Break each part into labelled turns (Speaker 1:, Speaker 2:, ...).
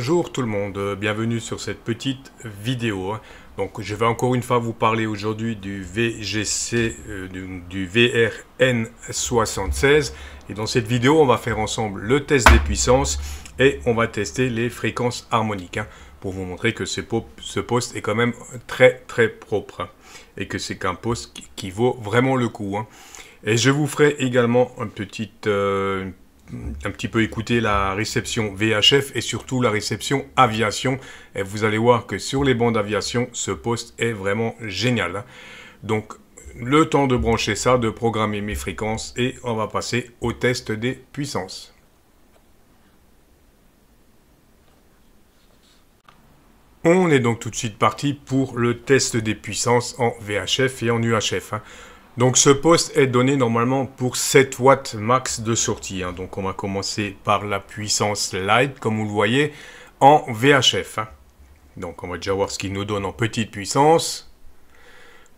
Speaker 1: Bonjour tout le monde, bienvenue sur cette petite vidéo. Donc je vais encore une fois vous parler aujourd'hui du VGC, du VRN76. Et dans cette vidéo, on va faire ensemble le test des puissances et on va tester les fréquences harmoniques. Pour vous montrer que ce poste est quand même très propre. Et que c'est qu'un poste qui vaut vraiment le coup. Et je vous ferai également un petit peu écouter la réception VHF et surtout la réception aviation. Et vous allez voir que sur les bandes aviation, ce poste est vraiment génial. Donc, le temps de brancher ça, de programmer mes fréquences et on va passer au test des puissances. On est donc tout de suite parti pour le test des puissances en VHF et en UHF. Donc ce poste est donné normalement pour 7 watts max de sortie. Donc on va commencer par la puissance light, comme vous le voyez, en VHF. Donc on va déjà voir ce qu'il nous donne en petite puissance.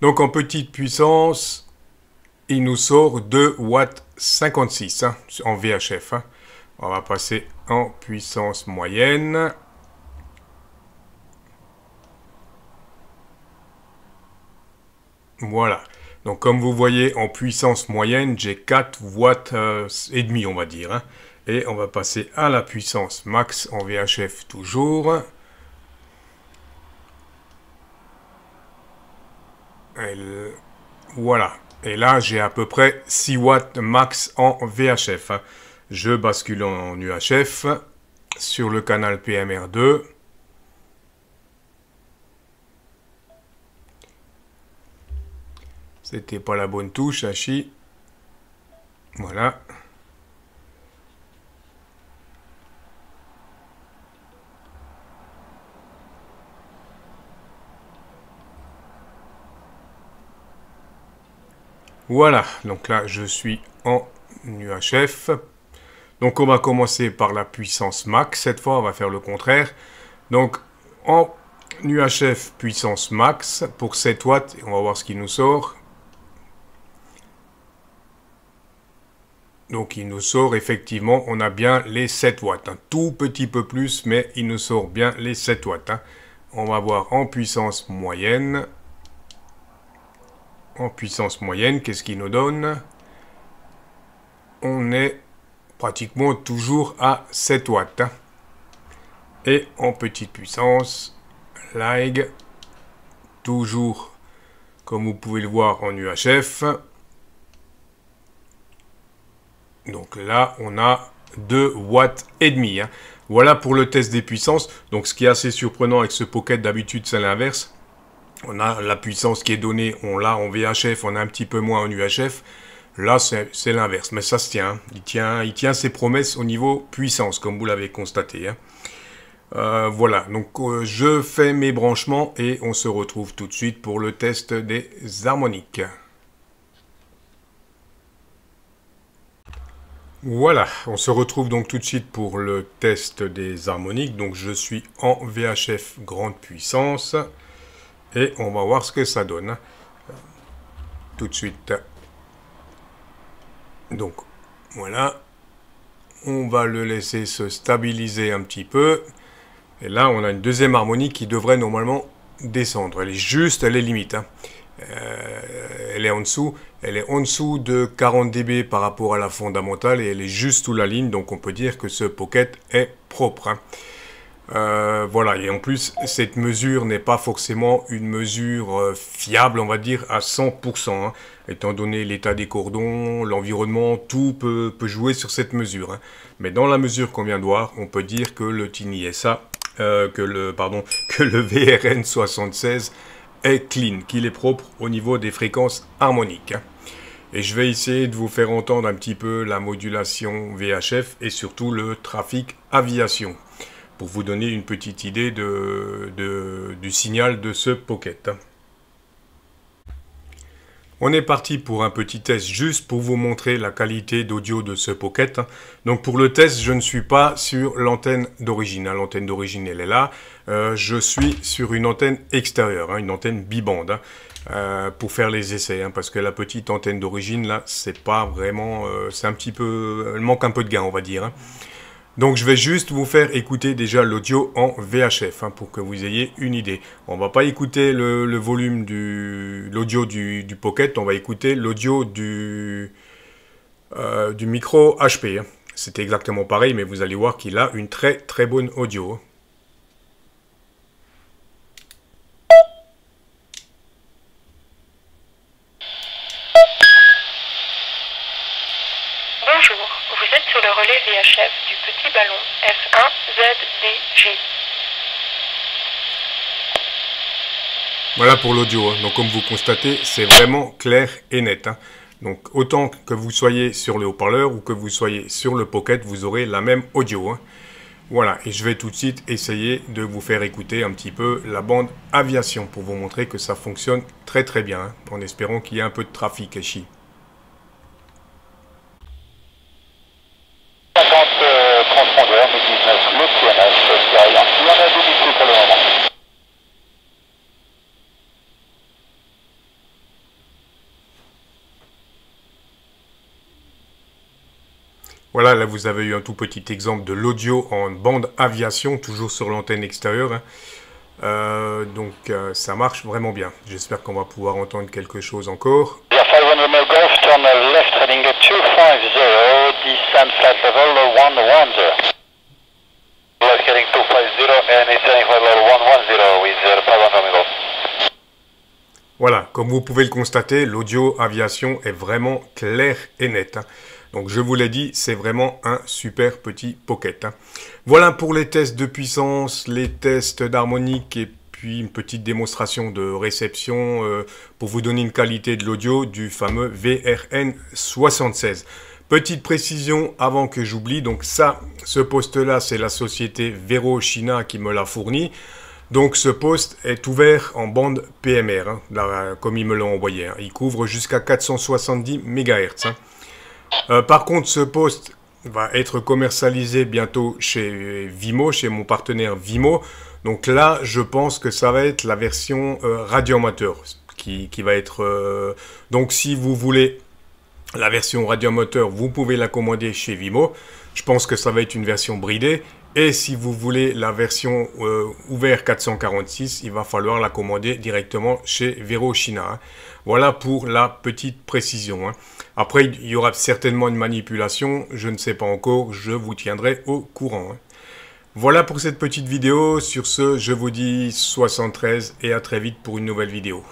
Speaker 1: Donc en petite puissance, il nous sort 2 watts 56 en VHF. On va passer en puissance moyenne. Voilà. Donc comme vous voyez, en puissance moyenne, j'ai 4 watts et demi, on va dire. Et on va passer à la puissance max en VHF toujours. Voilà. Et là, j'ai à peu près 6 watts max en VHF. Je bascule en UHF sur le canal PMR2. C'était pas la bonne touche, Hachi. Voilà. Voilà, donc là je suis en UHF. Donc on va commencer par la puissance max. Cette fois on va faire le contraire. Donc en UHF puissance max pour 7 watts, on va voir ce qu'il nous sort. Donc il nous sort effectivement, on a bien les 7 watts. Un tout petit peu plus, mais il nous sort bien les 7 watts. On va voir en puissance moyenne. En puissance moyenne, qu'est-ce qu'il nous donne? On est pratiquement toujours à 7 watts. Et en petite puissance, lag, toujours comme vous pouvez le voir en UHF. Donc là, on a 2 watts et demi. Voilà pour le test des puissances. Donc ce qui est assez surprenant avec ce Pocket, d'habitude c'est l'inverse. On a la puissance qui est donnée, on l'a en VHF, on a un petit peu moins en UHF. Là, c'est l'inverse, mais ça se tient. Il tient ses promesses au niveau puissance, comme vous l'avez constaté. Voilà, donc je fais mes branchements et on se retrouve tout de suite pour le test des harmoniques. Voilà, on se retrouve donc tout de suite pour le test des harmoniques. Donc je suis en VHF grande puissance et on va voir ce que ça donne. Tout de suite. Donc voilà, on va le laisser se stabiliser un petit peu. Et là on a une deuxième harmonique qui devrait normalement descendre. Elle est juste à les limites. Elle est en dessous de 40 dB par rapport à la fondamentale et elle est juste sous la ligne, donc on peut dire que ce Pocket est propre. Voilà, et en plus cette mesure n'est pas forcément une mesure fiable, on va dire à 100%, étant donné l'état des cordons, l'environnement, tout peut jouer sur cette mesure. Mais dans la mesure qu'on vient de voir, on peut dire que le Tiny SA, que le VRN76 est clean, qu'il est propre au niveau des fréquences harmoniques. Et je vais essayer de vous faire entendre un petit peu la modulation VHF et surtout le trafic aviation pour vous donner une petite idée du signal de ce Pocket. On est parti pour un petit test juste pour vous montrer la qualité d'audio de ce Pocket. Donc pour le test, je ne suis pas sur l'antenne d'origine. L'antenne d'origine, elle est là. Je suis sur une antenne extérieure, une antenne bibande, pour faire les essais. Parce que la petite antenne d'origine, là, c'est pas vraiment... c'est un petit peu... Elle manque un peu de gain, on va dire. Donc je vais juste vous faire écouter déjà l'audio en VHF hein, pour que vous ayez une idée. On va pas écouter le volume l'audio du Pocket, on va écouter l'audio du micro HP. Hein. C'était exactement pareil, mais vous allez voir qu'il a une très très bonne audio. Hein.
Speaker 2: Bonjour, vous êtes sur le relais VHF du petit ballon F1ZDG.
Speaker 1: Voilà pour l'audio. Hein. Donc comme vous constatez, c'est vraiment clair et net. Hein. Donc autant que vous soyez sur le haut-parleur ou que vous soyez sur le Pocket, vous aurez la même audio. Hein. Voilà, et je vais tout de suite essayer de vous faire écouter un petit peu la bande aviation pour vous montrer que ça fonctionne très très bien, hein, en espérant qu'il y ait un peu de trafic ici.
Speaker 3: 50 transpondeurs, 19, le CNH, Sky, il y en a 2 pour le moment.
Speaker 1: Voilà, là vous avez eu un tout petit exemple de l'audio en bande aviation, toujours sur l'antenne extérieure. Hein. Donc ça marche vraiment bien. J'espère qu'on va pouvoir entendre quelque chose encore.
Speaker 3: 500 mile Golf, turn left heading 250, descend flight level 110. Left heading 250 and descending flight level 110 with 500 mile Golf.
Speaker 1: Voilà, comme vous pouvez le constater, l'audio aviation est vraiment clair et net. Hein. Donc je vous l'ai dit, c'est vraiment un super petit Pocket. Hein. Voilà pour les tests de puissance, les tests d'harmonique et puis une petite démonstration de réception pour vous donner une qualité de l'audio du fameux VRN76. Petite précision avant que j'oublie, donc ça, ce poste-là, c'est la société Vero China qui me l'a fourni. Donc ce poste est ouvert en bande PMR, hein, là, comme ils me l'ont envoyé. Hein. Il couvre jusqu'à 470 MHz. Hein. Par contre, ce poste va être commercialisé bientôt chez Vimo, chez mon partenaire Vimo. Donc là, je pense que ça va être la version radioamateur qui va être... Donc si vous voulez la version radioamateur, vous pouvez la commander chez Vimo. Je pense que ça va être une version bridée. Et si vous voulez la version ouvert 446, il va falloir la commander directement chez Vero China. Hein. Voilà pour la petite précision. Hein. Après, il y aura certainement une manipulation. Je ne sais pas encore. Je vous tiendrai au courant. Hein. Voilà pour cette petite vidéo. Sur ce, je vous dis 73 et à très vite pour une nouvelle vidéo.